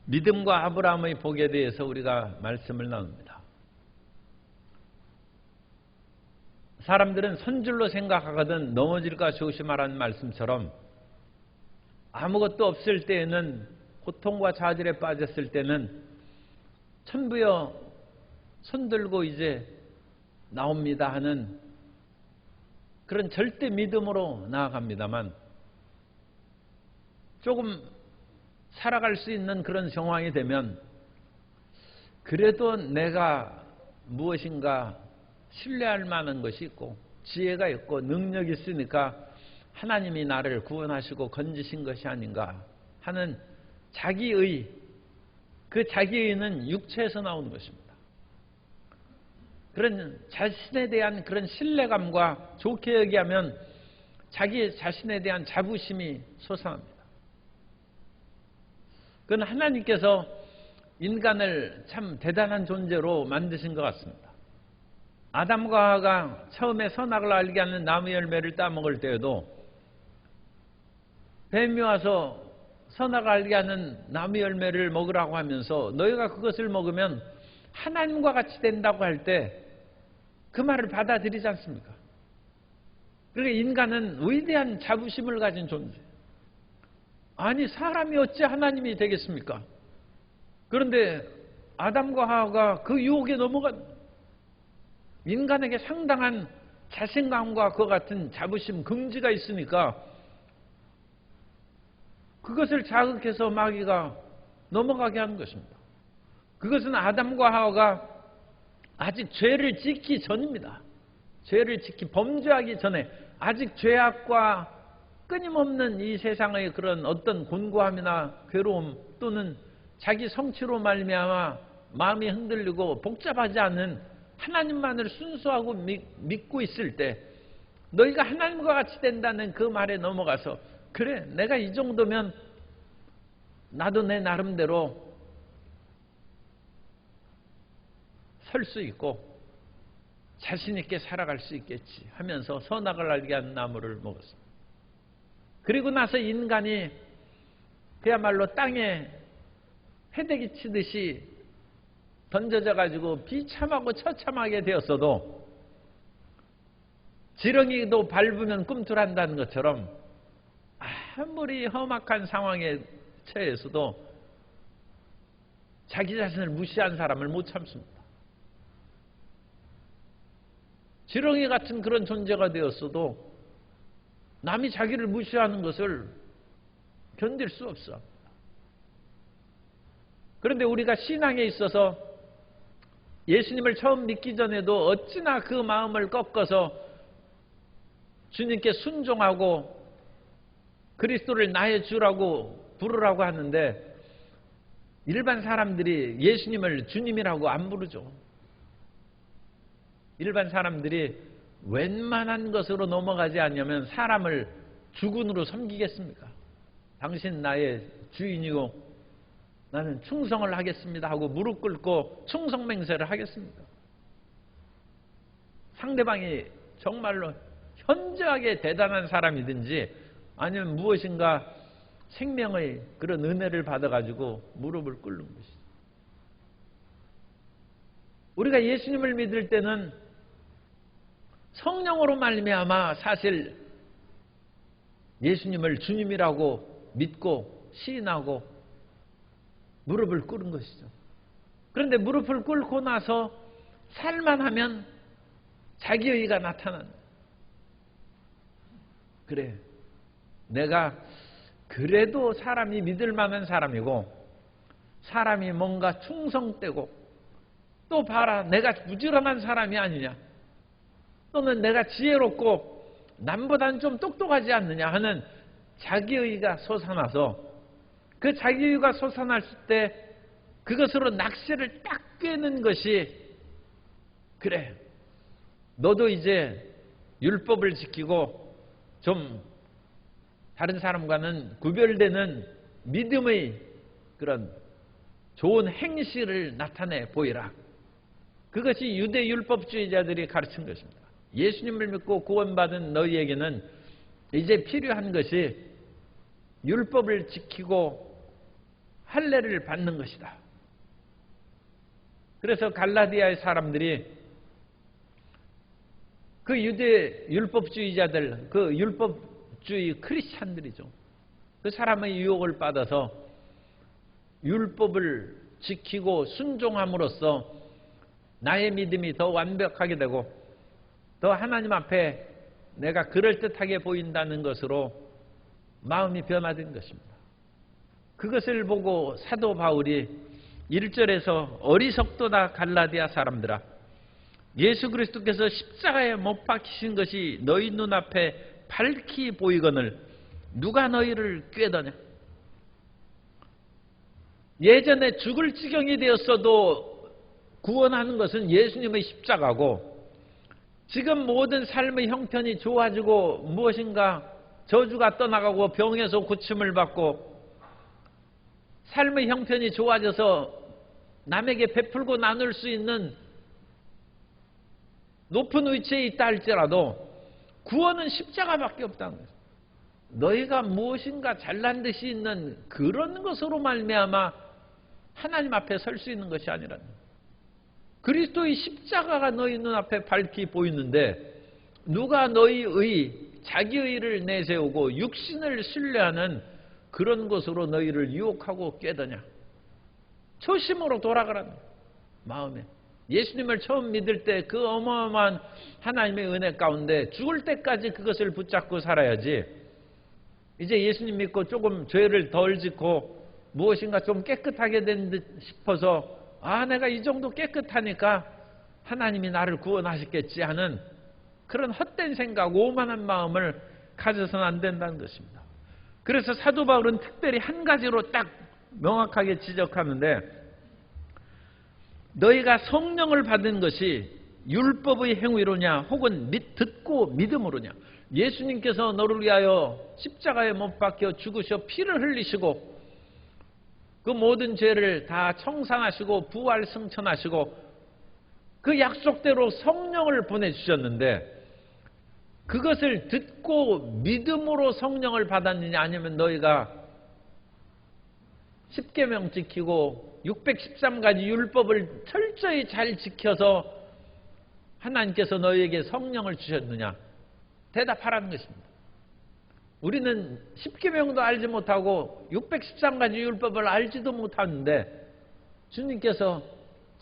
믿음과 아브라함의 복에 대해서 우리가 말씀을 나눕니다. 사람들은 선줄로 생각하거든 넘어질까 조심하라는 말씀처럼 아무것도 없을 때에는, 고통과 좌절에 빠졌을 때는 천부여 손들고 이제 나옵니다 하는 그런 절대 믿음으로 나아갑니다만, 조금 살아갈 수 있는 그런 상황이 되면 그래도 내가 무엇인가 신뢰할 만한 것이 있고 지혜가 있고 능력이 있으니까 하나님이 나를 구원하시고 건지신 것이 아닌가 하는 자기의, 그 자기의는 육체에서 나오는 것입니다. 그런 자신에 대한 그런 신뢰감과 좋게 얘기하면 자기 자신에 대한 자부심이 솟아납니다. 그건 하나님께서 인간을 참 대단한 존재로 만드신 것 같습니다. 아담과 하와가 처음에 선악을 알게 하는 나무 열매를 따먹을 때에도 뱀이 와서 선악을 알게 하는 나무 열매를 먹으라고 하면서 너희가 그것을 먹으면 하나님과 같이 된다고 할 때 그 말을 받아들이지 않습니까? 그러니까 인간은 위대한 자부심을 가진 존재. 아니 사람이 어찌 하나님이 되겠습니까? 그런데 아담과 하와가 그 유혹에 넘어간, 인간에게 상당한 자신감과 그와 같은 자부심, 긍지가 있으니까 그것을 자극해서 마귀가 넘어가게 하는 것입니다. 그것은 아담과 하와가 아직 죄를 짓기 전입니다. 죄를 짓기, 범죄하기 전에 아직 죄악과 끊임없는 이 세상의 그런 어떤 곤고함이나 괴로움 또는 자기 성취로 말미암아 마음이 흔들리고 복잡하지 않은 하나님만을 순수하고 믿고 있을 때 너희가 하나님과 같이 된다는 그 말에 넘어가서 그래 내가 이 정도면 나도 내 나름대로 설 수 있고 자신 있게 살아갈 수 있겠지 하면서 선악을 알게 하는 나무를 먹었습니다. 그리고 나서 인간이 그야말로 땅에 회대기 치듯이 던져져 가지고 비참하고 처참하게 되었어도 지렁이도 밟으면 꿈틀한다는 것처럼 아무리 험악한 상황에 처해서도 자기 자신을 무시한 사람을 못 참습니다. 지렁이 같은 그런 존재가 되었어도 남이 자기를 무시하는 것을 견딜 수 없어. 그런데 우리가 신앙에 있어서 예수님을 처음 믿기 전에도 어찌나 그 마음을 꺾어서 주님께 순종하고 그리스도를 나의 주라고 부르라고 하는데 일반 사람들이 예수님을 주님이라고 안 부르죠. 일반 사람들이 웬만한 것으로 넘어가지 않으면 사람을 주군으로 섬기겠습니까? 당신 나의 주인이고 나는 충성을 하겠습니다 하고 무릎 꿇고 충성맹세를 하겠습니까? 상대방이 정말로 현저하게 대단한 사람이든지 아니면 무엇인가 생명의 그런 은혜를 받아가지고 무릎을 꿇는 것이죠. 우리가 예수님을 믿을 때는 성령으로 말미암아 사실 예수님을 주님이라고 믿고 시인하고 무릎을 꿇은 것이죠. 그런데 무릎을 꿇고 나서 살만하면 자기의가 나타난다. 그래, 내가 그래도 사람이 믿을 만한 사람이고 사람이 뭔가 충성되고 또 봐라 내가 부지런한 사람이 아니냐 또는 내가 지혜롭고 남보다는 좀 똑똑하지 않느냐 하는 자기의가 솟아나서 그 자기의가 솟아났을 때 그것으로 낚시를 딱 꿰는 것이 그래 너도 이제 율법을 지키고 좀 다른 사람과는 구별되는 믿음의 그런 좋은 행실을 나타내 보이라. 그것이 유대 율법주의자들이 가르친 것입니다. 예수님을 믿고 구원받은 너희에게는 이제 필요한 것이 율법을 지키고 할례를 받는 것이다. 그래서 갈라디아의 사람들이 그 유대 율법주의자들, 그 율법주의 크리스찬들이죠. 그 사람의 유혹을 받아서 율법을 지키고 순종함으로써 나의 믿음이 더 완벽하게 되고 더 하나님 앞에 내가 그럴듯하게 보인다는 것으로 마음이 변화된 것입니다. 그것을 보고 사도 바울이 1절에서 어리석도다 갈라디아 사람들아, 예수 그리스도께서 십자가에 못 박히신 것이 너희 눈앞에 밝히 보이거늘 누가 너희를 꾀더냐. 예전에 죽을 지경이 되었어도 구원하는 것은 예수님의 십자가고, 지금 모든 삶의 형편이 좋아지고 무엇인가 저주가 떠나가고 병에서 고침을 받고 삶의 형편이 좋아져서 남에게 베풀고 나눌 수 있는 높은 위치에 있다 할지라도 구원은 십자가밖에 없다는 거예요. 너희가 무엇인가 잘난 듯이 있는 그런 것으로 말미암아 하나님 앞에 설 수 있는 것이 아니라 그리스도의 십자가가 너희 눈앞에 밝히 보이는데 누가 너희의 자기의 의를 내세우고 육신을 신뢰하는 그런 것으로 너희를 유혹하고 꾀더냐. 초심으로 돌아가라는 마음에 예수님을 처음 믿을 때 그 어마어마한 하나님의 은혜 가운데 죽을 때까지 그것을 붙잡고 살아야지, 이제 예수님 믿고 조금 죄를 덜 짓고 무엇인가 좀 깨끗하게 된 듯 싶어서 내가 이 정도 깨끗하니까 하나님이 나를 구원하셨겠지 하는 그런 헛된 생각, 오만한 마음을 가져서는 안 된다는 것입니다. 그래서 사도 바울은 특별히 한 가지로 딱 명확하게 지적하는데, 너희가 성령을 받은 것이 율법의 행위로냐 혹은 듣고 믿음으로냐. 예수님께서 너를 위하여 십자가에 못 박혀 죽으셔 피를 흘리시고 그 모든 죄를 다 청산하시고 부활 승천하시고 그 약속대로 성령을 보내주셨는데, 그것을 듣고 믿음으로 성령을 받았느냐, 아니면 너희가 십계명 지키고 613가지 율법을 철저히 잘 지켜서 하나님께서 너희에게 성령을 주셨느냐, 대답하라는 것입니다. 우리는 십계명도 알지 못하고 613가지 율법을 알지도 못하는데 주님께서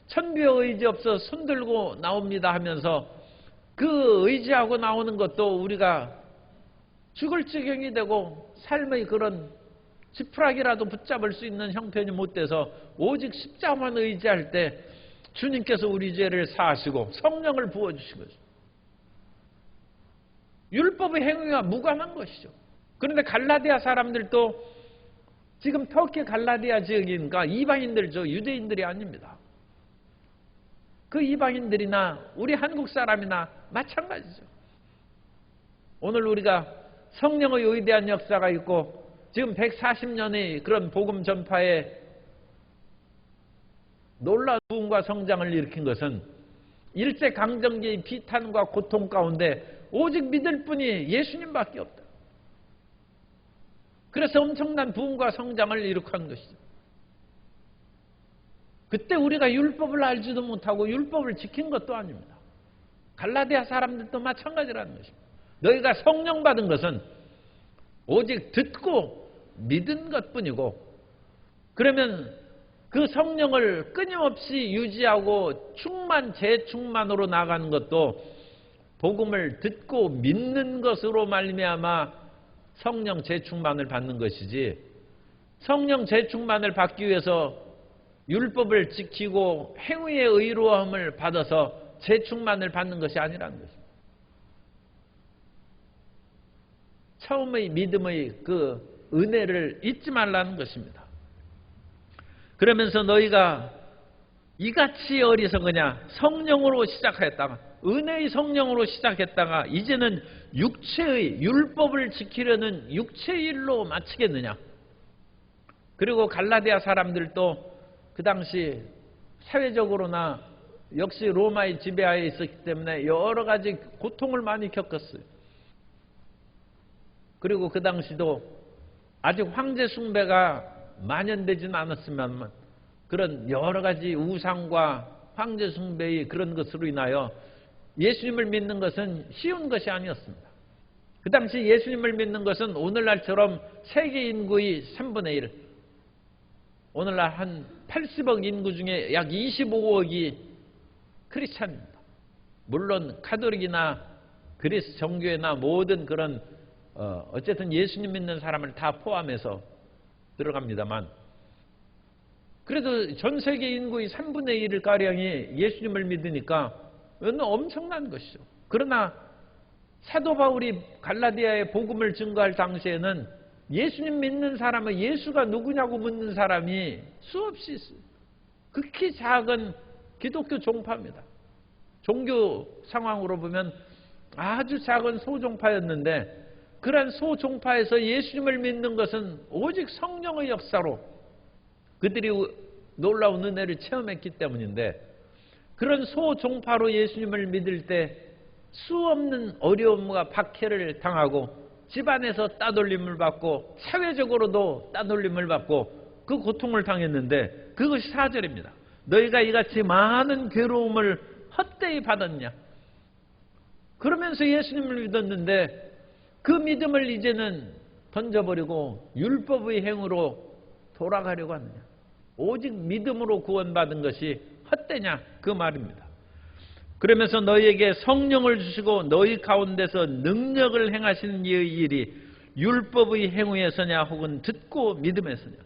천비의 의지 없어 손들고 나옵니다 하면서 그 의지하고 나오는 것도 우리가 죽을 지경이 되고 삶의 그런 지푸라기라도 붙잡을 수 있는 형편이 못 돼서 오직 십자가만 의지할 때 주님께서 우리 죄를 사하시고 성령을 부어주신 것이죠. 율법의 행위와 무관한 것이죠. 그런데 갈라디아 사람들도 지금 터키 갈라디아 지역이니까 이방인들죠. 유대인들이 아닙니다. 그 이방인들이나 우리 한국 사람이나 마찬가지죠. 오늘 우리가 성령의 위대한 역사가 있고 지금 140년의 그런 복음 전파에 놀라운 부흥과 성장을 일으킨 것은 일제강점기의 비탄과 고통 가운데 오직 믿을 분이 예수님밖에 없다. 그래서 엄청난 부흥과 성장을 일으킨 것이죠. 그때 우리가 율법을 알지도 못하고 율법을 지킨 것도 아닙니다. 갈라디아 사람들도 마찬가지라는 것입니다. 너희가 성령 받은 것은 오직 듣고 믿은 것뿐이고, 그러면 그 성령을 끊임없이 유지하고 재충만으로 나가는 것도 복음을 듣고 믿는 것으로 말미암아 성령 재충만을 받는 것이지, 성령 재충만을 받기 위해서 율법을 지키고 행위의 의로움을 받아서 재충만을 받는 것이 아니라는 것입니다. 처음의 믿음의 그 은혜를 잊지 말라는 것입니다. 그러면서 너희가 이같이 어리석으냐, 성령으로 시작했다가 은혜의 성령으로 시작했다가 이제는 육체의 율법을 지키려는 육체의 일로 마치겠느냐. 그리고 갈라디아 사람들도 그 당시 사회적으로나 역시 로마의 지배하에 있었기 때문에 여러 가지 고통을 많이 겪었어요. 그리고 그 당시도 아직 황제 숭배가 만연되지는 않았으면 그런 여러 가지 우상과 황제 숭배의 그런 것으로 인하여 예수님을 믿는 것은 쉬운 것이 아니었습니다. 그 당시 예수님을 믿는 것은 오늘날처럼 세계 인구의 3분의 1, 오늘날 한 80억 인구 중에 약 25억이 크리스찬입니다. 물론 카톨릭이나 그리스 정교회나 모든 그런 어쨌든 예수님 믿는 사람을 다 포함해서 들어갑니다만, 그래도 전 세계 인구의 3분의 1가량이 예수님을 믿으니까 이건 엄청난 것이죠. 그러나 사도 바울이 갈라디아에 복음을 증거할 당시에는 예수님 믿는 사람은 예수가 누구냐고 묻는 사람이 수없이 있어요. 극히 작은 기독교 종파입니다. 종교 상황으로 보면 아주 작은 소종파였는데, 그러한 소종파에서 예수님을 믿는 것은 오직 성령의 역사로 그들이 놀라운 은혜를 체험했기 때문인데, 그런 소종파로 예수님을 믿을 때 수없는 어려움과 박해를 당하고 집안에서 따돌림을 받고 사회적으로도 따돌림을 받고 그 고통을 당했는데, 그것이 4절입니다. 너희가 이같이 많은 괴로움을 헛되이 받았냐. 그러면서 예수님을 믿었는데 그 믿음을 이제는 던져버리고 율법의 행위로 돌아가려고 하느냐. 오직 믿음으로 구원받은 것이 헛되냐, 그 말입니다. 그러면서 너희에게 성령을 주시고 너희 가운데서 능력을 행하시는 이의 일이 율법의 행위에서냐 혹은 듣고 믿음에서냐.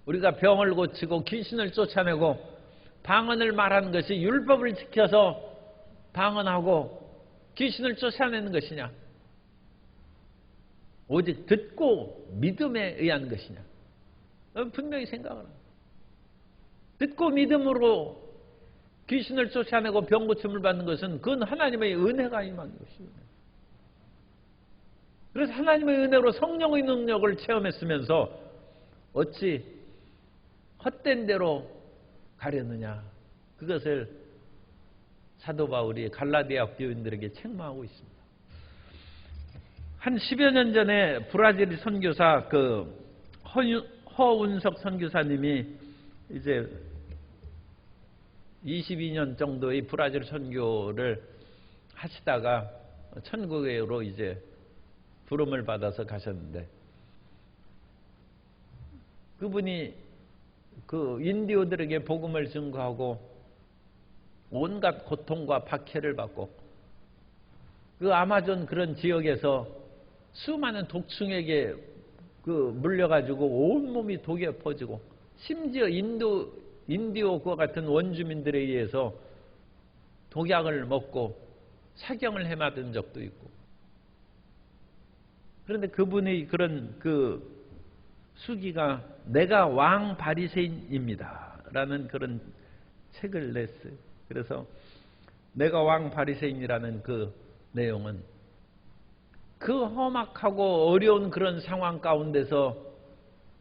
우리가 병을 고치고 귀신을 쫓아내고 방언을 말하는 것이 율법을 지켜서 방언하고 귀신을 쫓아내는 것이냐, 오직 듣고 믿음에 의한 것이냐. 분명히 생각을 합니다. 듣고 믿음으로 귀신을 쫓아내고 병 고침을 받는 것은 그건 하나님의 은혜가 임한 것입니다. 그래서 하나님의 은혜로 성령의 능력을 체험했으면서 어찌 헛된 대로 가려느냐, 그것을 사도 바울이 갈라디아 교인들에게 책망하고 있습니다. 한 10여 년 전에 브라질 선교사 허운석 선교사님이 이제 22년 정도의 브라질 선교를 하시다가 천국으로 이제 부름을 받아서 가셨는데, 그분이 그 인디오들에게 복음을 증거하고 온갖 고통과 박해를 받고 그 아마존 그런 지역에서 수많은 독충에게 물려가지고 온몸이 독에 퍼지고, 심지어 인디오과 같은 원주민들에 의해서 독약을 먹고 사경을 해맞은 적도 있고. 그런데 그분의 그런 수기가 내가 왕 바리새인입니다 라는 그런 책을 냈어요. 그래서 내가 왕 바리새인이라는 그 내용은 그 험악하고 어려운 그런 상황 가운데서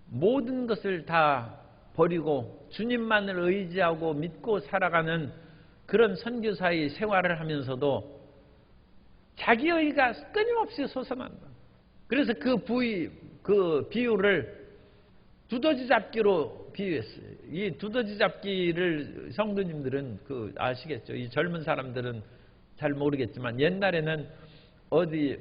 모든 것을 다 버리고 주님만을 의지하고 믿고 살아가는 그런 선교사의 생활을 하면서도 자기의가 끊임없이 솟아난다. 그래서 그 비유를 두더지 잡기로 비유했어요. 이 두더지 잡기를 성도님들은 아시겠죠? 이 젊은 사람들은 잘 모르겠지만, 옛날에는 어디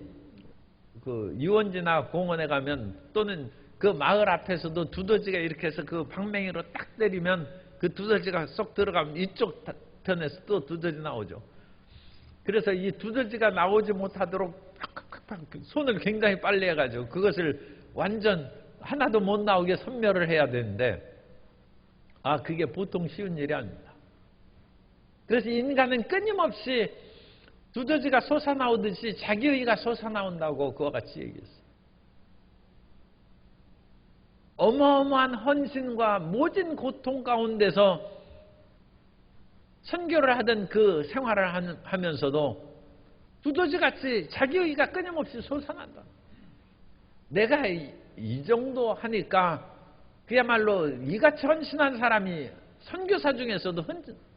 유원지나 공원에 가면 또는 그 마을 앞에서도 두더지가 이렇게 해서 그 방맹이로 딱 때리면 그 두더지가 쏙 들어가면 이쪽 편에서 또 두더지 나오죠. 그래서 이 두더지가 나오지 못하도록 손을 굉장히 빨리 해가지고 그것을 완전 하나도 못 나오게 섬멸을 해야 되는데, 그게 보통 쉬운 일이 아닙니다. 그래서 인간은 끊임없이 두더지가 솟아나오듯이 자기의가 솟아나온다고 그와 같이 얘기했어요. 어마어마한 헌신과 모진 고통 가운데서 선교를 하던 그 생활을 하면서도 두더지같이 자기의가 끊임없이 솟아난다. 내가 이 정도 하니까 그야말로 이같이 헌신한 사람이 선교사 중에서도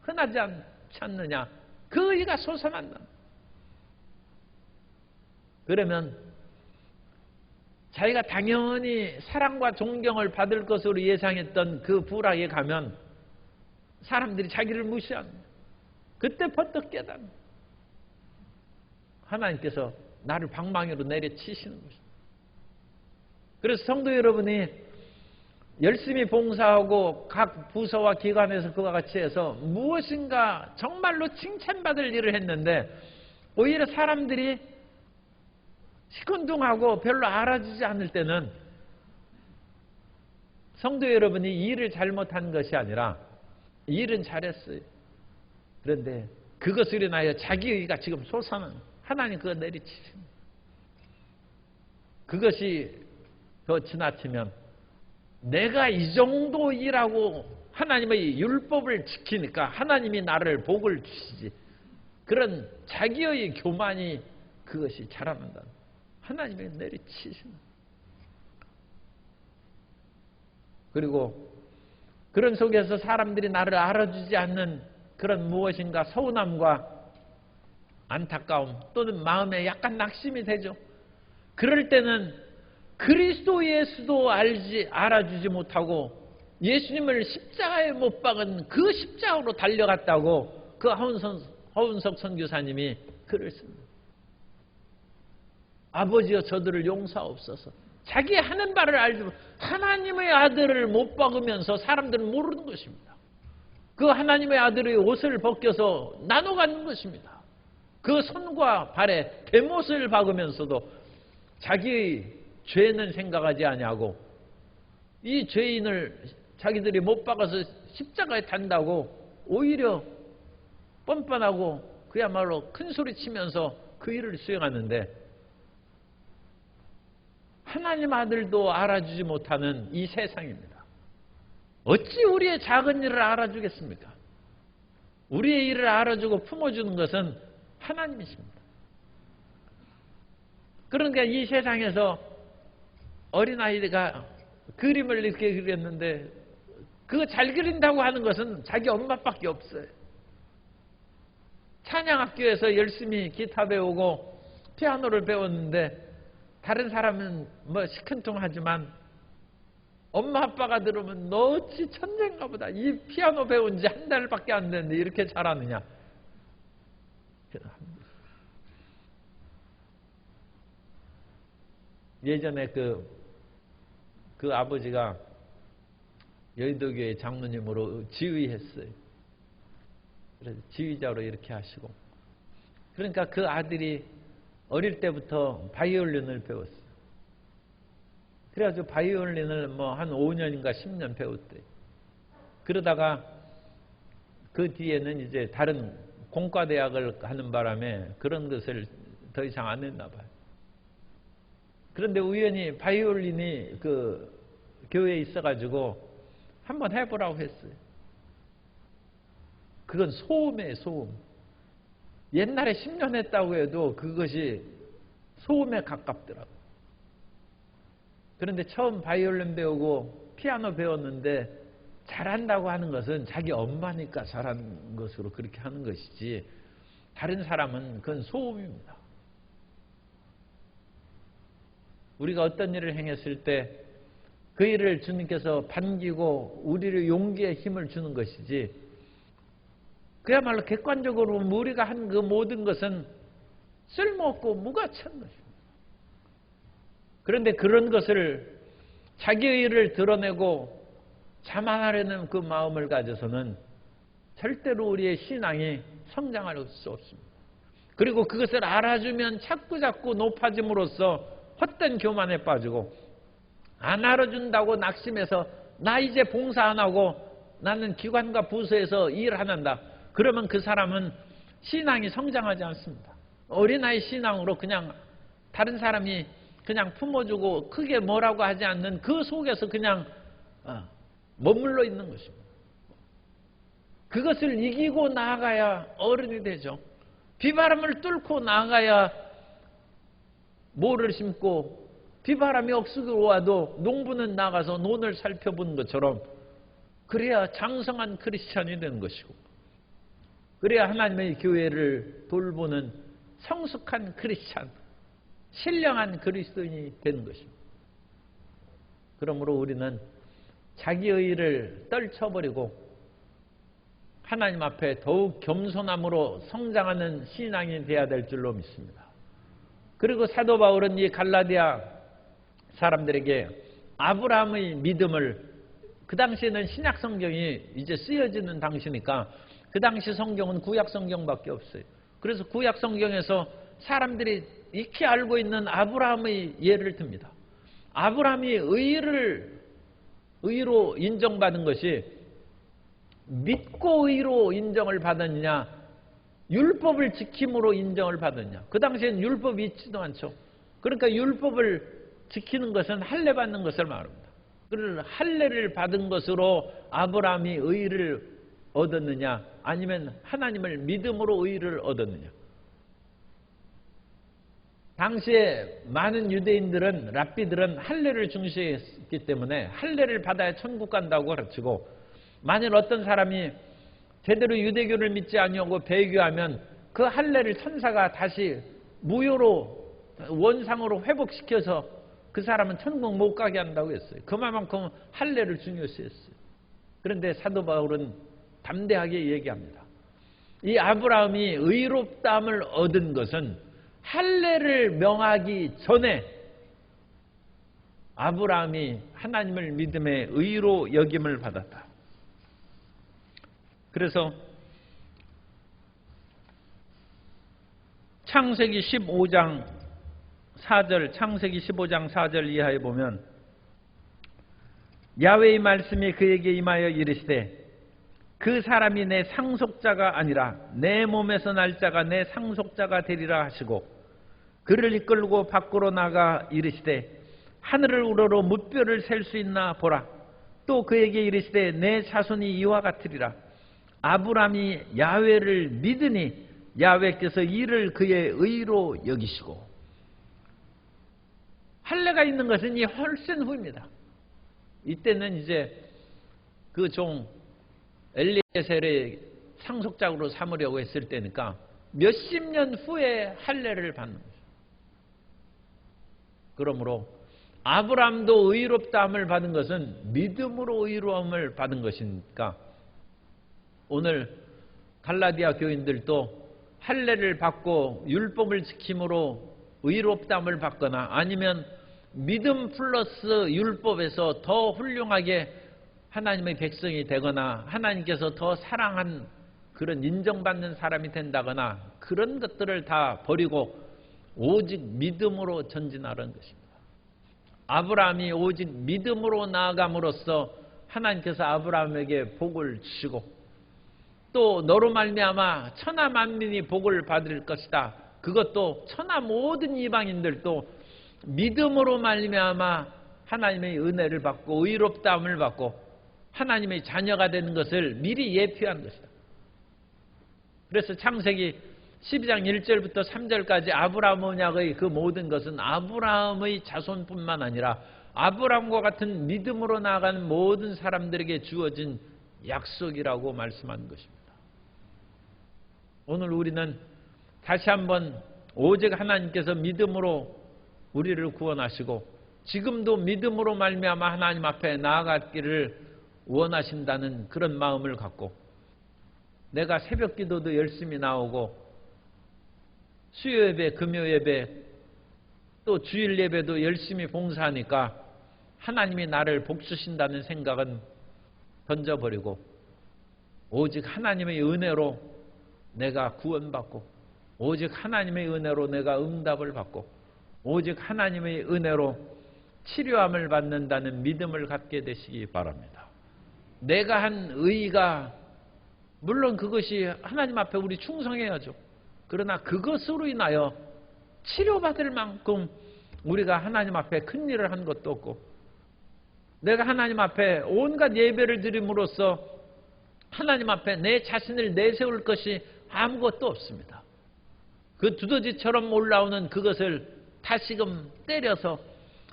흔하지 않지 않느냐. 그 의가 솟아난다. 그러면 자기가 당연히 사랑과 존경을 받을 것으로 예상했던 그 부락에 가면 사람들이 자기를 무시합니다. 그때 버떡 깨닫는 하나님께서 나를 방망이로 내려치시는 것입니다. 그래서 성도 여러분이 열심히 봉사하고 각 부서와 기관에서 그와 같이 해서 무엇인가 정말로 칭찬받을 일을 했는데 오히려 사람들이 시큰둥하고 별로 알아주지 않을 때는 성도 여러분이 일을 잘못한 것이 아니라 일은 잘했어요. 그런데 그것으로 인하여 자기의가 지금 솟아나는 하나님 그거 내리치십니다. 그것이 더 지나치면 내가 이 정도 일하고 하나님의 율법을 지키니까 하나님이 나를 복을 주시지. 그런 자기의 교만이 그것이 자라난다. 하나님이 내리치십니다. 그리고 그런 속에서 사람들이 나를 알아주지 않는 그런 무엇인가 서운함과 안타까움 또는 마음에 약간 낙심이 되죠. 그럴 때는 그리스도 예수도 알아주지 못하고 예수님을 십자가에 못 박은 그 십자가로 달려갔다고 그 허운석 선교사님이 글을 씁니다. 아버지여 저들을 용서하옵소서. 자기 하는 바를 알지 못하고 하나님의 아들을 못 박으면서 사람들은 모르는 것입니다. 그 하나님의 아들의 옷을 벗겨서 나눠 갖는 것입니다. 그 손과 발에 대못을 박으면서도 자기의 죄는 생각하지 아니하고 이 죄인을 자기들이 못 박아서 십자가에 탄다고 오히려 뻔뻔하고 그야말로 큰 소리 치면서 그 일을 수행하는데 하나님 아들도 알아주지 못하는 이 세상입니다. 어찌 우리의 작은 일을 알아주겠습니까? 우리의 일을 알아주고 품어주는 것은 하나님이십니다. 그러니까 이 세상에서 어린아이가 그림을 이렇게 그렸는데 그거 잘 그린다고 하는 것은 자기 엄마밖에 없어요. 찬양학교에서 열심히 기타 배우고 피아노를 배웠는데 다른 사람은 뭐 시큰둥하지만 엄마 아빠가 들으면 너 어찌 천재인가 보다. 이 피아노 배운 지 한 달밖에 안 됐는데 이렇게 잘하느냐. 예전에 그 아버지가 여의도교회 장로님으로 지휘했어요. 그래서 지휘자로 이렇게 하시고. 그러니까 그 아들이 어릴 때부터 바이올린을 배웠어요. 그래가지고 바이올린을 뭐 한 5년인가 10년 배웠대요. 그러다가 그 뒤에는 이제 다른 공과대학을 하는 바람에 그런 것을 더 이상 안 했나 봐요. 그런데 우연히 바이올린이 그 교회에 있어가지고 한번 해보라고 했어요. 그건 소음이에요, 소음. 옛날에 10년 했다고 해도 그것이 소음에 가깝더라고요. 그런데 처음 바이올린 배우고 피아노 배웠는데 잘한다고 하는 것은 자기 엄마니까 잘하는 것으로 그렇게 하는 것이지 다른 사람은 그건 소음입니다. 우리가 어떤 일을 행했을 때 그 일을 주님께서 반기고 우리를 용기에 힘을 주는 것이지 그야말로 객관적으로 우리가 한 그 모든 것은 쓸모없고 무가치한 것입니다. 그런데 그런 것을 자기의 일을 드러내고 자만하려는 그 마음을 가져서는 절대로 우리의 신앙이 성장할 수 없습니다. 그리고 그것을 알아주면 자꾸 높아짐으로써 헛된 교만에 빠지고 안 알아준다고 낙심해서 나 이제 봉사 안 하고 나는 기관과 부서에서 일 안 한다. 그러면 그 사람은 신앙이 성장하지 않습니다. 어린아이 신앙으로 그냥 다른 사람이 그냥 품어주고 크게 뭐라고 하지 않는 그 속에서 그냥 머물러 있는 것입니다. 그것을 이기고 나아가야 어른이 되죠. 비바람을 뚫고 나아가야 모를 심고 비바람이 억수로 와도 농부는 나가서 논을 살펴보는 것처럼 그래야 장성한 크리스찬이 되는 것이고 그래야 하나님의 교회를 돌보는 성숙한 크리스찬, 신령한 그리스도인이 되는 것입니다. 그러므로 우리는 자기 의의를 떨쳐버리고 하나님 앞에 더욱 겸손함으로 성장하는 신앙이 되어야 될 줄로 믿습니다. 그리고 사도 바울은 이 갈라디아 사람들에게 아브라함의 믿음을, 그 당시에는 신약 성경이 이제 쓰여지는 당시니까 그 당시 성경은 구약 성경밖에 없어요. 그래서 구약 성경에서 사람들이 익히 알고 있는 아브라함의 예를 듭니다. 아브라함이 의로 인정받은 것이 믿고 의로 인정을 받았느냐, 율법을 지킴으로 인정을 받았느냐. 그 당시엔 율법이 있지도 않죠. 그러니까 율법을 지키는 것은 할례 받는 것을 말합니다. 그를 할례를 받은 것으로 아브라함이 의를 얻었느냐, 아니면 하나님을 믿음으로 의를 얻었느냐. 당시에 많은 유대인들은, 랍비들은 할례를 중시했기 때문에 할례를 받아야 천국 간다고 가르치고, 만일 어떤 사람이 제대로 유대교를 믿지 아니하고 배교하면 그 할례를 천사가 다시 무효로 원상으로 회복시켜서 그 사람은 천국 못 가게 한다고 했어요. 그만큼 할례를 중요시했어요. 그런데 사도 바울은 담대하게 얘기합니다. 이 아브라함이 의롭다함을 얻은 것은 할례를 명하기 전에 아브라함이 하나님을 믿음의 의로 여김을 받았다. 그래서 창세기 15장 4절 이하에 보면 야훼의 말씀이 그에게 임하여 이르시되 그 사람이 내 상속자가 아니라 내 몸에서 날 자가 내 상속자가 되리라 하시고, 그를 이끌고 밖으로 나가 이르시되 하늘을 우러러 무뼈를 셀 수 있나 보라. 또 그에게 이르시되 내 자손이 이와 같으리라. 아브라함이 야훼를 믿으니 야훼께서 이를 그의 의로 여기시고. 할례가 있는 것은 이 훨씬 후입니다. 이때는 이제 그 종 엘리에셀의 상속자로 삼으려고 했을 때니까 몇십 년 후에 할례를 받는 거죠. 그러므로 아브라함도 의롭다함을 받은 것은 믿음으로 의로움을 받은 것이니까 오늘 갈라디아 교인들도 할례를 받고 율법을 지킴으로 의롭다함을 받거나 아니면 믿음 플러스 율법에서 더 훌륭하게 하나님의 백성이 되거나 하나님께서 더 사랑한 그런 인정받는 사람이 된다거나 그런 것들을 다 버리고 오직 믿음으로 전진하라는 것입니다. 아브라함이 오직 믿음으로 나아감으로써 하나님께서 아브라함에게 복을 주시고 또 너로 말미암아 천하 만민이 복을 받을 것이다. 그것도 천하 모든 이방인들도 믿음으로 말미암아 하나님의 은혜를 받고 의롭다함을 받고 하나님의 자녀가 되는 것을 미리 예표한 것이다. 그래서 창세기 12장 1절부터 3절까지 아브라함 언약의 그 모든 것은 아브라함의 자손뿐만 아니라 아브라함과 같은 믿음으로 나아가는 모든 사람들에게 주어진 약속이라고 말씀한 것입니다. 오늘 우리는 다시 한번 오직 하나님께서 믿음으로 우리를 구원하시고 지금도 믿음으로 말미암아 하나님 앞에 나아가기를 원하신다는 그런 마음을 갖고 내가 새벽 기도도 열심히 나오고 수요 예배, 금요 예배 또 주일 예배도 열심히 봉사하니까 하나님이 나를 복주신다는 생각은 던져버리고 오직 하나님의 은혜로 내가 구원받고 오직 하나님의 은혜로 내가 응답을 받고 오직 하나님의 은혜로 치료함을 받는다는 믿음을 갖게 되시기 바랍니다. 내가 한 의의가 물론 그것이 하나님 앞에 우리 충성해야죠. 그러나 그것으로 인하여 치료받을 만큼 우리가 하나님 앞에 큰 일을 한 것도 없고 내가 하나님 앞에 온갖 예배를 드림으로써 하나님 앞에 내 자신을 내세울 것이 아무것도 없습니다. 그 두더지처럼 올라오는 그것을 다시금 때려서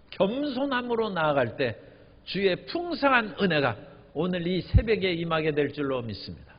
겸손함으로 나아갈 때 주의 풍성한 은혜가 오늘 이 새벽에 임하게 될 줄로 믿습니다.